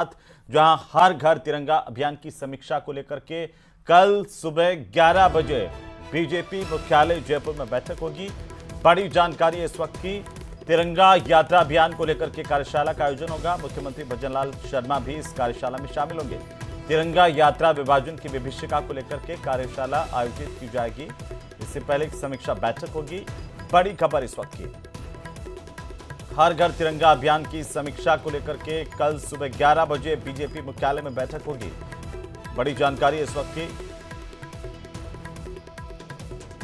जहां हर घर तिरंगा अभियान की समीक्षा को लेकर के कल सुबह 11 बजे बीजेपी मुख्यालय जयपुर में बैठक होगी। बड़ी जानकारी इस वक्त की, तिरंगा यात्रा अभियान को लेकर के कार्यशाला का आयोजन होगा। मुख्यमंत्री भजनलाल शर्मा भी इस कार्यशाला में शामिल होंगे। तिरंगा यात्रा विभाजन की विभीषिका को लेकर के कार्यशाला आयोजित की जाएगी। इससे पहले एक समीक्षा बैठक होगी। बड़ी खबर इस वक्त की, हर घर तिरंगा अभियान की समीक्षा को लेकर के कल सुबह 11 बजे बीजेपी मुख्यालय में बैठक होगी। बड़ी जानकारी इस वक्त की,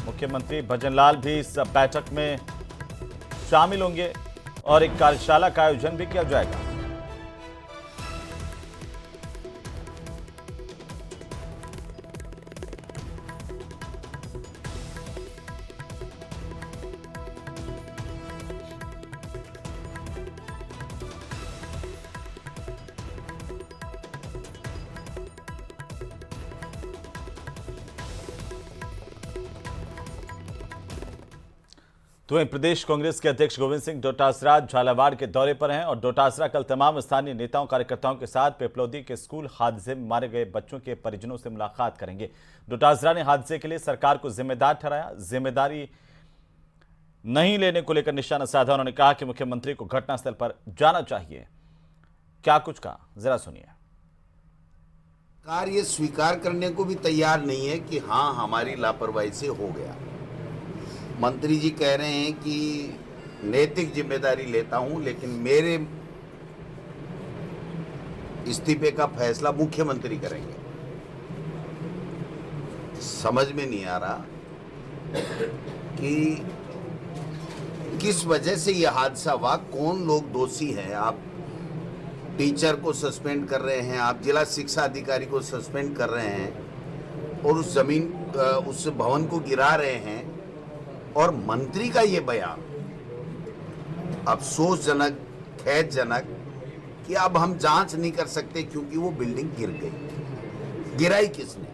मुख्यमंत्री भजनलाल भी इस बैठक में शामिल होंगे और एक कार्यशाला का आयोजन भी किया जाएगा। तो वहीं प्रदेश कांग्रेस के अध्यक्ष गोविंद सिंह डोटासरा झालावाड़ के दौरे पर हैं और डोटासरा कल तमाम स्थानीय नेताओं कार्यकर्ताओं के साथ पिपलौदी के स्कूल हादसे में मारे गए बच्चों के परिजनों से मुलाकात करेंगे। डोटासरा ने हादसे के लिए सरकार को जिम्मेदार ठहराया। जिम्मेदारी नहीं लेने को लेकर निशाना साधा। उन्होंने कहा कि मुख्यमंत्री को घटनास्थल पर जाना चाहिए। क्या कुछ कहा, जरा सुनिए। सरकार ये स्वीकार करने को भी तैयार नहीं है कि हाँ हमारी लापरवाही से हो गया। मंत्री जी कह रहे हैं कि नैतिक जिम्मेदारी लेता हूं, लेकिन मेरे इस्तीफे का फैसला मुख्यमंत्री करेंगे। समझ में नहीं आ रहा कि किस वजह से यह हादसा हुआ, कौन लोग दोषी हैं। आप टीचर को सस्पेंड कर रहे हैं, आप जिला शिक्षा अधिकारी को सस्पेंड कर रहे हैं और उस भवन को गिरा रहे हैं। और मंत्री का ये बयान अफसोसजनक, खेदजनक कि अब हम जांच नहीं कर सकते क्योंकि वो बिल्डिंग गिर गई। गिराई किसने?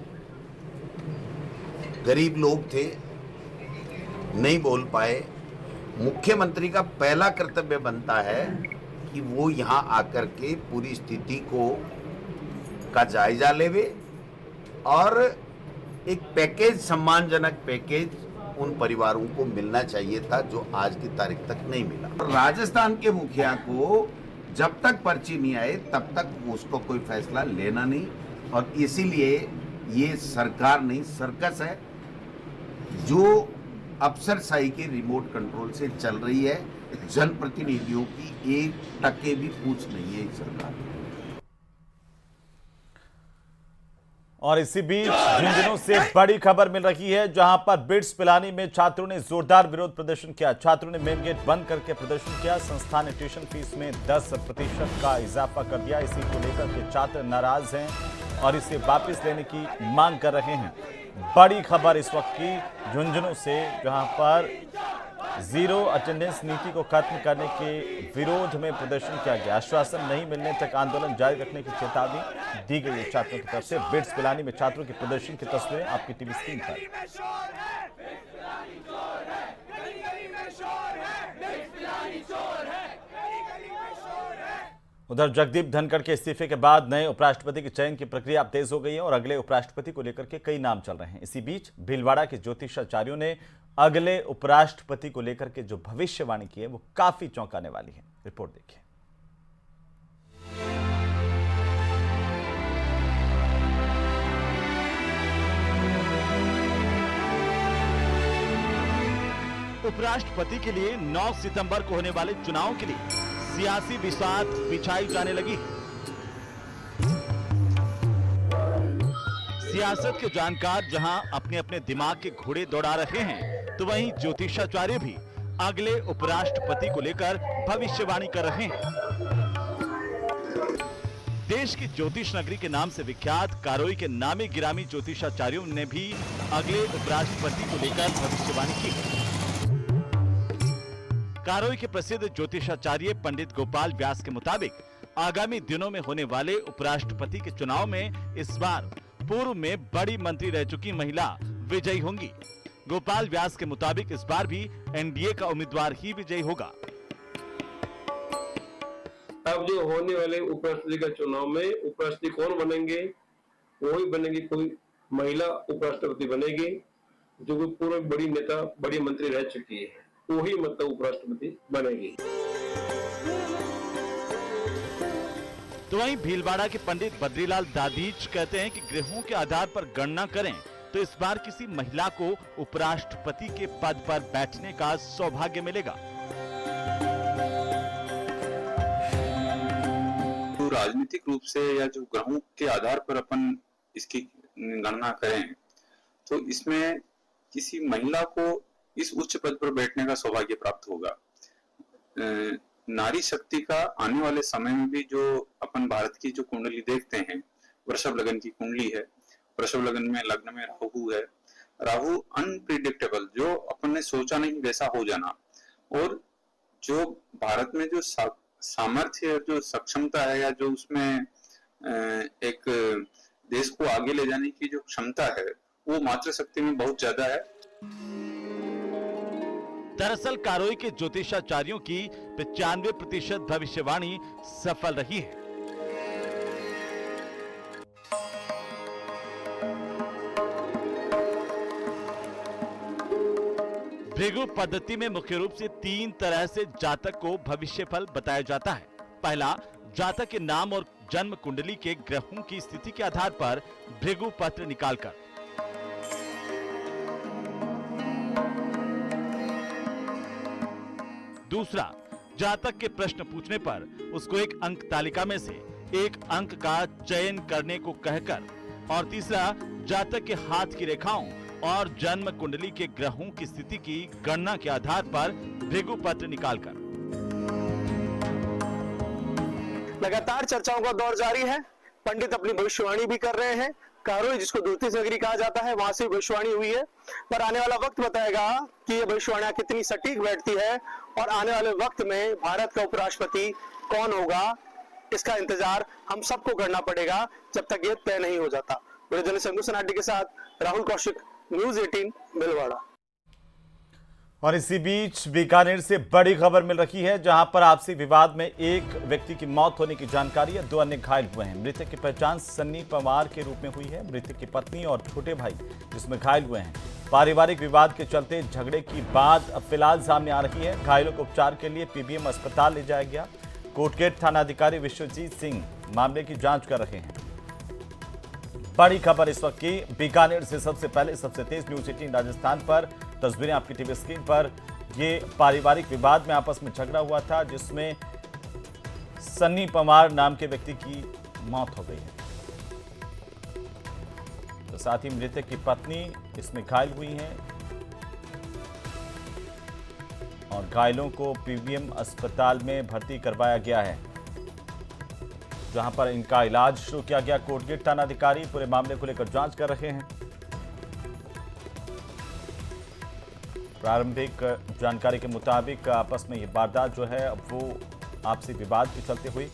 गरीब लोग थे, नहीं बोल पाए। मुख्यमंत्री का पहला कर्तव्य बनता है कि वो यहां आकर के पूरी स्थिति का जायजा लेवे और एक पैकेज, सम्मानजनक पैकेज उन परिवारों को मिलना चाहिए था जो आज की तारीख तक नहीं मिला। राजस्थान के मुखिया को जब तक पर्ची नहीं आए तब तक उसको कोई फैसला लेना नहीं, और इसीलिए ये सरकार नहीं सर्कस है जो अफसरशाही के रिमोट कंट्रोल से चल रही है। जनप्रतिनिधियों की 1% भी पूछ नहीं है इस सरकार। और इसी बीच झुंझुनू से बड़ी खबर मिल रही है, जहां पर बिट्स पिलानी में छात्रों ने जोरदार विरोध प्रदर्शन किया। छात्रों ने मेन गेट बंद करके प्रदर्शन किया। संस्थान ने ट्यूशन फीस में 10% का इजाफा कर दिया। इसी को लेकर के छात्र नाराज हैं और इसे वापस लेने की मांग कर रहे हैं। बड़ी खबर इस वक्त की झुंझुनू से, जहां पर जीरो अटेंडेंस नीति को खत्म करने के विरोध में प्रदर्शन किया गया। आश्वासन नहीं मिलने तक आंदोलन जारी रखने की चेतावनी दी गई है छात्रों की तरफ से। बिट्स पिलानी में छात्रों के प्रदर्शन की तस्वीरें आपकी टीवी स्क्रीन पर। उधर जगदीप धनखड़ के इस्तीफे के बाद नए उपराष्ट्रपति के चयन की प्रक्रिया अब तेज हो गई है और अगले उपराष्ट्रपति को लेकर के कई नाम चल रहे हैं। इसी बीच भीलवाड़ा के ज्योतिषाचार्यों ने अगले उपराष्ट्रपति को लेकर के जो भविष्यवाणी की है वो काफी चौंकाने वाली है। रिपोर्ट देखिए। उपराष्ट्रपति के लिए 9 सितंबर को होने वाले चुनाव के लिए सियासी बिसात बिछाई जाने लगी। सियासत के जानकार जहां अपने अपने दिमाग के घोड़े दौड़ा रहे हैं, तो वहीं ज्योतिषाचार्य भी अगले उपराष्ट्रपति को लेकर भविष्यवाणी कर रहे हैं। देश की ज्योतिष नगरी के नाम से विख्यात कारोई के नामी गिरामी ज्योतिषाचार्यों ने भी अगले उपराष्ट्रपति को लेकर भविष्यवाणी की। कारोई के प्रसिद्ध ज्योतिषाचार्य पंडित गोपाल व्यास के मुताबिक आगामी दिनों में होने वाले उपराष्ट्रपति के चुनाव में इस बार पूर्व में बड़ी मंत्री रह चुकी महिला विजयी होंगी। गोपाल व्यास के मुताबिक इस बार भी एनडीए का उम्मीदवार ही विजयी होगा। अब जो होने वाले उपराष्ट्रपति का चुनाव में उपराष्ट्रपति कौन बनेंगे? वही बनेगी, कोई महिला उपराष्ट्रपति बनेगी जो कोई पूर्व बड़ी नेता, बड़ी मंत्री रह चुकी है, वही मतलब उपराष्ट्रपति बनेगी। तो वहीं भीलवाड़ा के पंडित बद्रीलाल दादीच कहते हैं कि ग्रहों के आधार पर गणना करें तो इस बार किसी महिला को उपराष्ट्रपति के पद पर बैठने का सौभाग्य मिलेगा। तो राजनीतिक रूप से या जो ग्रहों के आधार पर अपन इसकी गणना करें तो इसमें किसी महिला को इस उच्च पद पर बैठने का सौभाग्य प्राप्त होगा। नारी शक्ति का आने वाले समय में भी जो अपन भारत की जो कुंडली देखते हैं, वृषभ लगन की कुंडली है, वृषभ लगन में लग्न में राहु है, राहु अनप्रिडिक्टेबल, जो अपन ने सोचा नहीं वैसा हो जाना, और जो भारत में जो सामर्थ्य, जो सक्षमता है या जो उसमें एक देश को आगे ले जाने की जो क्षमता है वो मातृशक्ति में बहुत ज्यादा है। दरअसल कारोई के ज्योतिषाचार्यों की 95% भविष्यवाणी सफल रही है। भृगु पद्धति में मुख्य रूप से 3 तरह से जातक को भविष्य फल बताया जाता है। पहला, जातक के नाम और जन्म कुंडली के ग्रहों की स्थिति के आधार पर भृगु पत्र निकालकर। दूसरा, जातक के प्रश्न पूछने पर उसको एक अंक तालिका में से एक अंक का चयन करने को कहकर। और तीसरा, जातक के हाथ की रेखाओं और जन्म कुंडली के ग्रहों की स्थिति की गणना के आधार पर भृगु पत्र निकालकर। लगातार चर्चाओं का दौर जारी है। पंडित अपनी भविष्यवाणी भी कर रहे हैं। कारोई, जिसको दूसरी नगरी कहा जाता है, वहां से भविष्यवाणी हुई है, पर आने वाला वक्त बताएगा कि ये भविष्यवाणियां कितनी सटीक बैठती है और आने वाले वक्त में भारत का उपराष्ट्रपति कौन होगा, इसका इंतजार हम सबको करना पड़ेगा जब तक ये तय नहीं हो जाता। वीडियो जर्नलिस्ट सनाडी के साथ राहुल कौशिक, न्यूज़ 18 भीलवाड़ा। और इसी बीच बीकानेर से बड़ी खबर मिल रही है, जहां पर आपसी विवाद में एक व्यक्ति की मौत होने की जानकारी है, 2 अन्य घायल हुए हैं। मृतक की पहचान सन्नी पवार के रूप में हुई है। मृतक की पत्नी और छोटे भाई जिसमें घायल हुए हैं। पारिवारिक विवाद के चलते झगड़े की बात अब फिलहाल सामने आ रही है। घायलों को उपचार के लिए पीबीएम अस्पताल ले जाया गया। कोटगेट थानाधिकारी विश्वजीत सिंह मामले की जांच कर रहे हैं। बड़ी खबर इस वक्त की बीकानेर से, सबसे पहले सबसे तेज न्यूज़ 18 राजस्थान पर तस्वीरें आपकी टीवी स्क्रीन पर। ये पारिवारिक विवाद में आपस में झगड़ा हुआ था, जिसमें सन्नी पवार नाम के व्यक्ति की मौत हो गई है। तो साथ ही मृतक की पत्नी इसमें घायल हुई हैं और घायलों को पीबीएम अस्पताल में भर्ती करवाया गया है, जहां पर इनका इलाज शुरू किया गया। कोटगेट थानाधिकारी पूरे मामले को लेकर जांच कर रहे हैं। प्रारंभिक जानकारी के मुताबिक आपस में ये वारदात जो है वो आपसी विवाद के चलते हुई।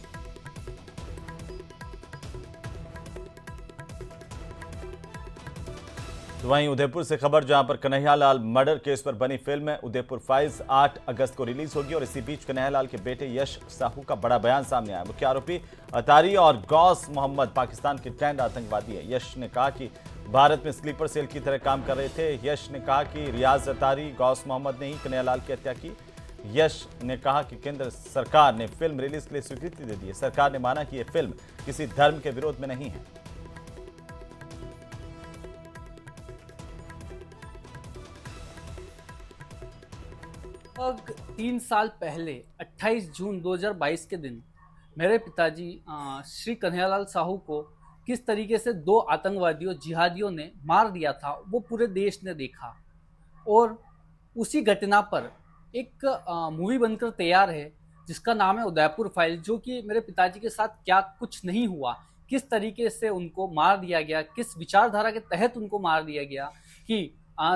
तो वहीं उदयपुर से खबर, जहां पर कन्हैयालाल मर्डर केस पर बनी फिल्म उदयपुर फाइल्स 8 अगस्त को रिलीज होगी। और इसी बीच कन्हैयालाल के बेटे यश साहू का बड़ा बयान सामने आया। मुख्य आरोपी अतारी और गौस मोहम्मद पाकिस्तान के ट्रेंड आतंकवादी है। यश ने कहा कि भारत में स्लीपर सेल की तरह काम कर रहे थे। यश ने कहा कि रियाज अतारी, गौस मोहम्मद ने ही कन्हैयालाल की हत्या की। यश ने कहा कि केंद्र सरकार ने फिल्म रिलीज के लिए स्वीकृति दे दी है। सरकार ने माना कि यह फिल्म किसी धर्म के विरोध में नहीं है। लगभग 3 साल पहले 28 जून 2022 के दिन मेरे पिताजी श्री कन्हैयालाल साहू को किस तरीके से 2 आतंकवादियों, जिहादियों ने मार दिया था, वो पूरे देश ने देखा। और उसी घटना पर एक मूवी बनकर तैयार है, जिसका नाम है उदयपुर फाइल, जो कि मेरे पिताजी के साथ क्या कुछ नहीं हुआ, किस तरीके से उनको मार दिया गया, किस विचारधारा के तहत उनको मार दिया गया, कि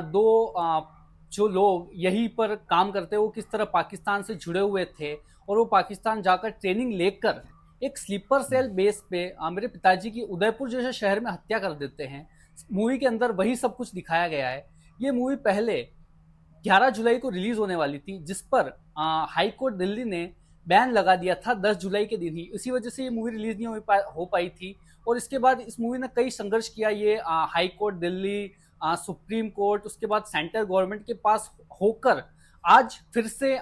2 जो लोग यहीं पर काम करते वो किस तरह पाकिस्तान से जुड़े हुए थे और वो पाकिस्तान जाकर ट्रेनिंग लेकर एक स्लीपर सेल बेस पे मेरे पिताजी की उदयपुर जैसे शहर में हत्या कर देते हैं। मूवी के अंदर वही सब कुछ दिखाया गया है। ये मूवी पहले 11 जुलाई को रिलीज होने वाली थी, जिस पर हाई कोर्ट दिल्ली ने बैन लगा दिया था 10 जुलाई के दिन ही। इसी वजह से ये मूवी रिलीज नहीं हो पाई थी। और इसके बाद इस मूवी ने कई संघर्ष किया। ये high court Delhi, supreme court, उसके बाद सेंट्रल गवर्नमेंट के पास होकर आज फिर से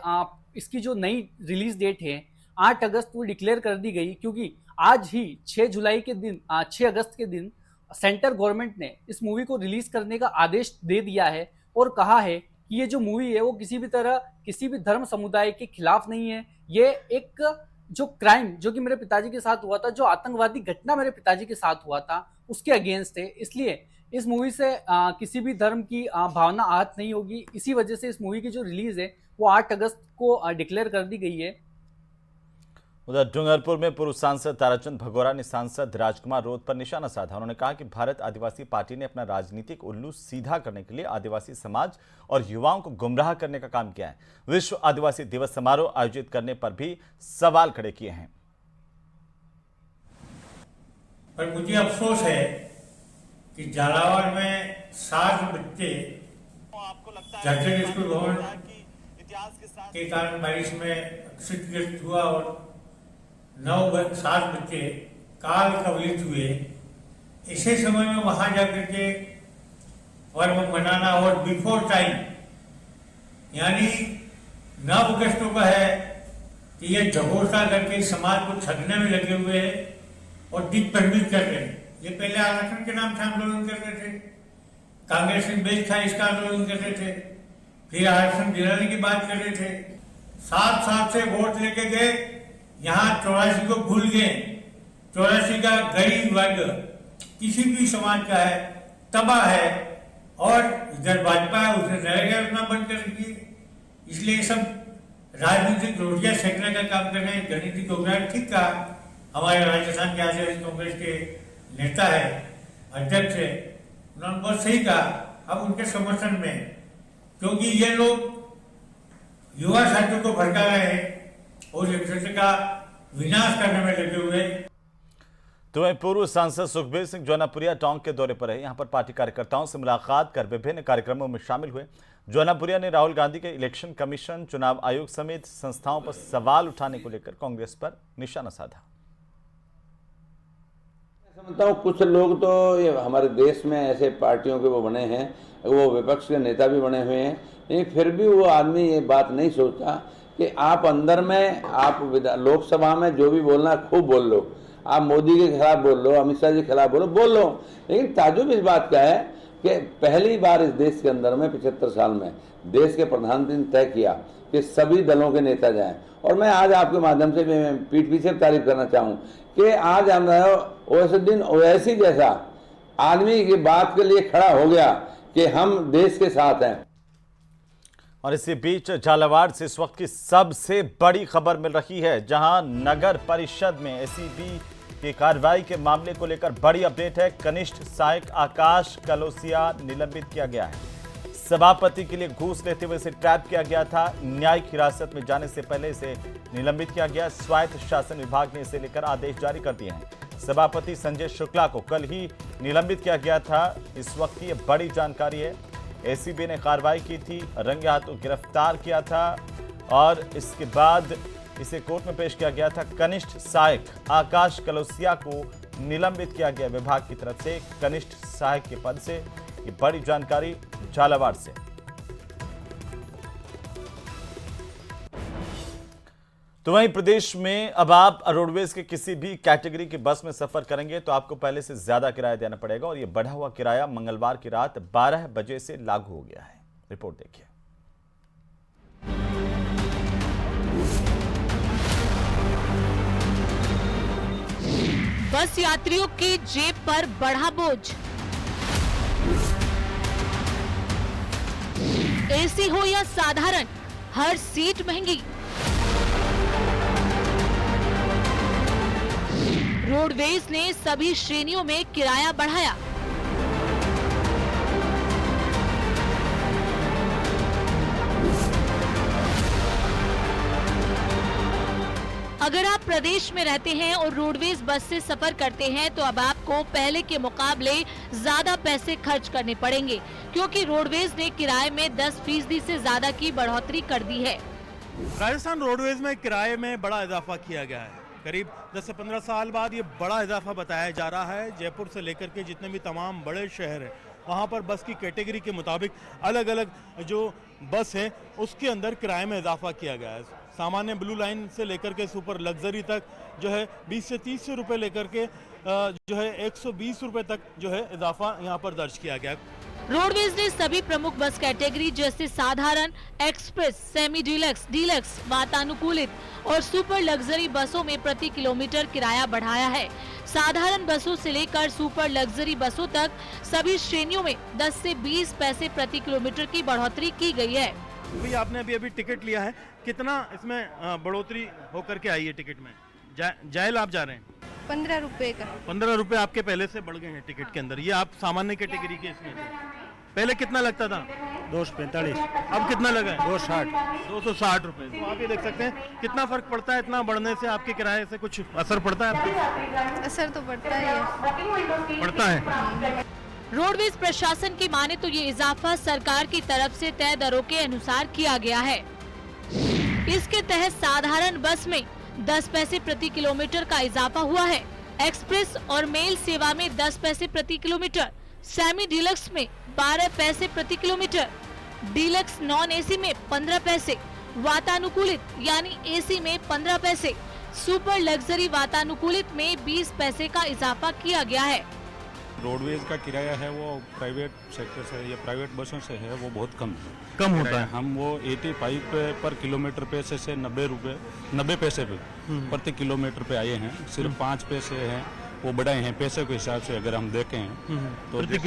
इसकी जो नई रिलीज डेट है 8 अगस्त वो डिक्लेयर कर दी गई, क्योंकि आज ही 6 अगस्त के दिन सेंट्रल गवर्नमेंट ने इस मूवी को रिलीज करने का आदेश दे दिया है और कहा है कि ये जो मूवी है वो किसी भी धर्म समुदाय के खिलाफ नहीं है। ये एक जो क्राइम जो कि मेरे पिताजी के साथ हुआ था, जो आतंकवादी घटना मेरे पिताजी के साथ हुआ था, उसके अगेंस्ट है। इसलिए इस मूवी से किसी भी धर्म की भावना आहत नहीं होगी। इसी वजह से इस मूवी की जो रिलीज है वो 8 अगस्त को डिक्लेयर कर दी गई है। उधर डूंगरपुर में पूर्व सांसद ताराचंद भगोरा ने सांसद राजकुमार रोध पर निशाना साधा। उन्होंने कहा कि भारत आदिवासी पार्टी ने अपना राजनीतिक उल्लू सीधा करने के लिए आदिवासी समाज और युवाओं को गुमराह करने का काम किया है। विश्व आदिवासी दिवस समारोह आयोजित करने पर भी सवाल खड़े किए हैं। पर मुझे अफसोस है कि झालावाड़ में 7 बच्चे जर्जर स्कूल भवन के कारण बारिश में क्षतिग्रस्त हुआ और 7 बच्चे काल कवलित हुए। ऐसे समय में वहां जाकर के पर्व मनाना और बिफोर टाइम, यानी 9 अगस्त का है कि ये झगोसा करके समाज को ठगने में लगे हुए हैं और दिग्भ्रमित कर रहे हैं। ये पहले आरक्षण के नाम से आंदोलन कर रहे थे, कांग्रेस ने बेच था इसका आंदोलन कर रहे थे, फिर आरक्षण दिलाने की बात कर रहे थे। 7 साल से वोट लेके गए, यहाँ 84 को भूल गए। 84 का गरीब वर्ग किसी भी समाज का है तबाह है, और इधर भाजपा है उसने नरेगा योजना बंद कर दी। इसलिए सब राजनीतिक रोटियां सेकने का काम कर रहे हैं। गणित गोगराय ठीक कहा, हमारे राजस्थान के आदिवासी कांग्रेस के नेता है, अध्यक्ष है, उन्होंने बहुत सही कहा। अब उनके समर्थन में, क्योंकि ये लोग युवा साथियों को भड़का रहे हैं और एक क्षेत्र का विनाश करने में लगे हुए। तो वहीं पूर्व सांसद सुखबीर सिंह जौनापुरिया टोंक के दौरे पर है। यहां पर पार्टी कार्यकर्ताओं से मुलाकात कर विभिन्न कार्यक्रमों में शामिल हुए। जौनापुरिया ने राहुल गांधी के इलेक्शन कमीशन, चुनाव आयोग समेत संस्थाओं पर सवाल उठाने को लेकर कांग्रेस पर निशाना साधा। समझता हूँ कुछ लोग तो हमारे देश में ऐसे पार्टियों के वो बने हैं, वो विपक्ष के नेता भी बने हुए हैं, लेकिन फिर भी वो आदमी ये बात नहीं सोचता कि आप अंदर में, आप लोकसभा में जो भी बोलना खूब बोल लो, आप मोदी के खिलाफ बोल लो, अमित शाह जी के खिलाफ बोल लो। लेकिन ताजुब इस बात का है कि पहली बार इस देश के अंदर में 75 साल में देश के प्रधानमंत्री ने तय किया कि सभी दलों के नेता जाएं। और मैं आज आपके माध्यम से पीठ पीछे तारीफ करना चाहूँ कि आज हम ओवैसीद्दीन ओवैसी जैसा आदमी की बात के लिए खड़ा हो गया कि हम देश के साथ हैं। और इसी बीच झालावाड़ से इस वक्त की सबसे बड़ी खबर मिल रही है, जहां नगर परिषद में एसीबी की कार्रवाई के मामले को लेकर बड़ी अपडेट है। कनिष्ठ सहायक आकाश कलोसिया निलंबित किया गया है। सभापति के लिए घूस लेते हुए इसे ट्रैप किया गया था। न्यायिक हिरासत में जाने से पहले इसे निलंबित किया गया। स्वायत्त शासन विभाग ने इसे लेकर आदेश जारी कर दिए हैं। सभापति संजय शुक्ला को कल ही निलंबित किया गया था। इस वक्त की यह बड़ी जानकारी है। एसीबी ने कार्रवाई की थी, रंगे हाथों गिरफ्तार किया था और इसके बाद इसे कोर्ट में पेश किया गया था। कनिष्ठ सहायक आकाश कलोसिया को निलंबित किया गया विभाग की तरफ से, कनिष्ठ सहायक के पद से। ये बड़ी जानकारी झालावाड़ से। तो वहीं प्रदेश में अब आप रोडवेज के किसी भी कैटेगरी की बस में सफर करेंगे तो आपको पहले से ज्यादा किराया देना पड़ेगा और यह बढ़ा हुआ किराया मंगलवार की रात 12 बजे से लागू हो गया है। रिपोर्ट देखिए। बस यात्रियों के जेब पर बढ़ा बोझ। एसी हो या साधारण, हर सीट महंगी। रोडवेज ने सभी श्रेणियों में किराया बढ़ाया। अगर आप प्रदेश में रहते हैं और रोडवेज बस से सफर करते हैं तो अब आपको पहले के मुकाबले ज्यादा पैसे खर्च करने पड़ेंगे, क्योंकि रोडवेज ने किराए में 10% से ज्यादा की बढ़ोतरी कर दी है। राजस्थान रोडवेज में किराए में बड़ा इजाफा किया गया है। करीब 10 से 15 साल बाद ये बड़ा इजाफा बताया जा रहा है। जयपुर से लेकर के जितने भी तमाम बड़े शहर हैं वहाँ पर बस की कैटेगरी के मुताबिक अलग अलग जो बस है उसके अंदर किराए में इजाफा किया गया है। सामान्य ब्लू लाइन से लेकर के सुपर लग्जरी तक जो है 20 से 30 रुपये लेकर के जो है 120 रुपये तक जो है इजाफा यहाँ पर दर्ज किया गया। रोडवेज ने सभी प्रमुख बस कैटेगरी जैसे साधारण, एक्सप्रेस, सेमी डीलक्स, डीलक्स, वातानुकूलित और सुपर लग्जरी बसों में प्रति किलोमीटर किराया बढ़ाया है। साधारण बसों से लेकर सुपर लग्जरी बसों तक सभी श्रेणियों में 10 से 20 पैसे प्रति किलोमीटर की बढ़ोतरी की गई है। भाई आपने अभी टिकट लिया है, कितना इसमें बढ़ोतरी होकर के आई है टिकट में? जायल आप जा रहे हैं 15 रुपए का। 15 रुपए आपके पहले से बढ़ गए हैं टिकट के अंदर। ये आप सामान्य कैटेगरी के इसमें थे। पहले कितना लगता था? 245। अब कितना लगा है? 260 रुपए। तो आप ये देख सकते हैं कितना फर्क पड़ता है। इतना बढ़ने से आपके किराए से कुछ असर पड़ता है आपको? असर तो पड़ता है। पड़ता है। रोडवेज प्रशासन की माने तो ये इजाफा सरकार की तरफ से तय दरों के अनुसार किया गया है। इसके तहत साधारण बस में 10 पैसे प्रति किलोमीटर का इजाफा हुआ है। एक्सप्रेस और मेल सेवा में 10 पैसे प्रति किलोमीटर, सेमी डीलक्स में 12 पैसे प्रति किलोमीटर, डीलक्स नॉन एसी में 15 पैसे, वातानुकूलित यानी एसी में 15 पैसे, सुपर लग्जरी वातानुकूलित में 20 पैसे का इजाफा किया गया है। रोडवेज का किराया है वो प्राइवेट सेक्टर से या प्राइवेट बसों से है वो बहुत कम होता है। हम वो 85 पर किलोमीटर पैसे से 90 पैसे पे प्रति किलोमीटर पे आए हैं। सिर्फ 5 पैसे हैं वो बढ़ाए हैं पैसे के हिसाब से। अगर हम देखें तो प्रति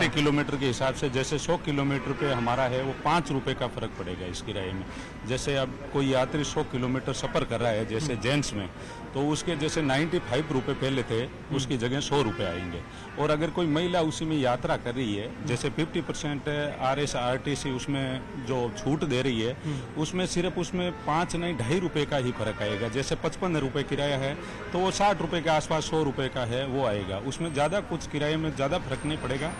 किलोमीटर के हिसाब से जैसे 100 किलोमीटर पे हमारा है वो 5 रुपए का फर्क पड़ेगा इस किराए में। जैसे अब कोई यात्री 100 किलोमीटर सफर कर रहा है जैसे जेंट्स में, तो उसके जैसे 95 रुपए पहले थे उसकी जगह 100 रुपए आएंगे। और अगर कोई महिला उसी में यात्रा कर रही है जैसे 50% RSRTC उसमें जो छूट दे रही है उसमें सिर्फ उसमें 5 नहीं 2.5 रुपए का ही फर्क आएगा। जैसे 55 रुपए किराया है तो वो 60 रुपए के आसपास 100 रुपए का है वो आएगा। उसमें ज्यादा कुछ किराए में ज्यादा फर्क नहीं पड़ेगा।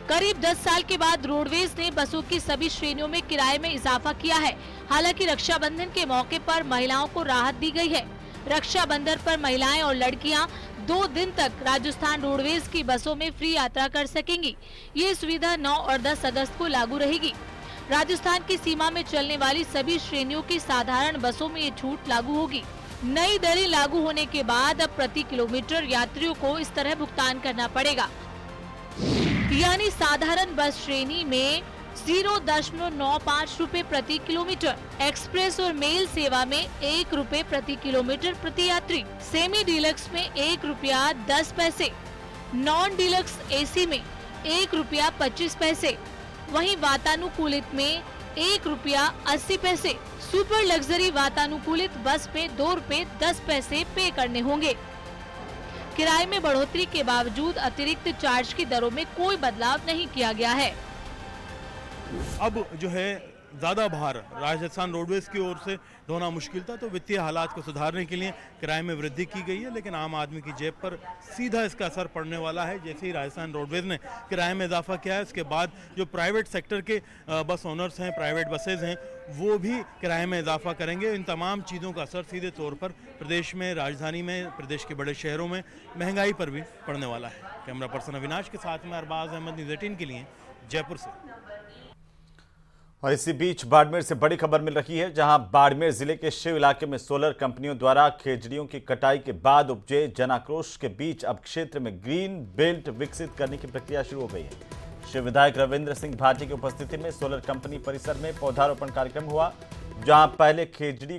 करीब 10 साल के बाद रोडवेज ने बसों की सभी श्रेणियों में किराए में इजाफा किया है। हालांकि रक्षाबंधन के मौके पर महिलाओं को राहत दी गई है। रक्षाबंधन पर महिलाएं और लड़कियां 2 दिन तक राजस्थान रोडवेज की बसों में फ्री यात्रा कर सकेंगी। ये सुविधा 9 और 10 अगस्त को लागू रहेगी। राजस्थान की सीमा में चलने वाली सभी श्रेणियों की साधारण बसों में ये छूट लागू होगी। नई दरें लागू होने के बाद अब प्रति किलोमीटर यात्रियों को इस तरह भुगतान करना पड़ेगा। यानी साधारण बस श्रेणी में 0.95 रुपए प्रति किलोमीटर, एक्सप्रेस और मेल सेवा में 1 रुपए प्रति किलोमीटर प्रति यात्री, सेमी डीलक्स में 1 रुपया 10 पैसे, नॉन डीलक्स एसी में 1 रुपया 25 पैसे, वहीं वातानुकूलित में 1 रुपया 80 पैसे, सुपर लग्जरी वातानुकूलित बस में 2 रुपए 10 पैसे पे करने होंगे। किराए में बढ़ोतरी के बावजूद अतिरिक्त चार्ज की दरों में कोई बदलाव नहीं किया गया है। अब जो है ज़्यादा भार राजस्थान रोडवेज की ओर से ढोना मुश्किल था, तो वित्तीय हालात को सुधारने के लिए किराए में वृद्धि की गई है। लेकिन आम आदमी की जेब पर सीधा इसका असर पड़ने वाला है। जैसे ही राजस्थान रोडवेज ने किराए में इजाफा किया है उसके बाद जो प्राइवेट सेक्टर के बस ओनर्स हैं, प्राइवेट बसेज हैं, वो भी किराए में इजाफा करेंगे। इन तमाम चीज़ों का असर सीधे तौर पर प्रदेश में, राजधानी में, प्रदेश के बड़े शहरों में महंगाई पर भी पड़ने वाला है। कैमरा पर्सन अविनाश के साथ में अरबाज अहमद, न्यूज़ 18 के लिए जयपुर से। और इसी बीच बाड़मेर से बड़ी खबर मिल रही है, जहां बाड़मेर जिले के शिव इलाके में सोलर कंपनियों द्वारा खेजड़ियों की कटाई के बाद उपजे जनाक्रोश के बीच अब क्षेत्र में ग्रीन बेल्ट विकसित करने की प्रक्रिया शुरू हो गई है। शिव विधायक रविंद्र सिंह भाटी की उपस्थिति में सोलर कंपनी परिसर में पौधारोपण कार्यक्रम हुआ, जहां पहले खेजड़ी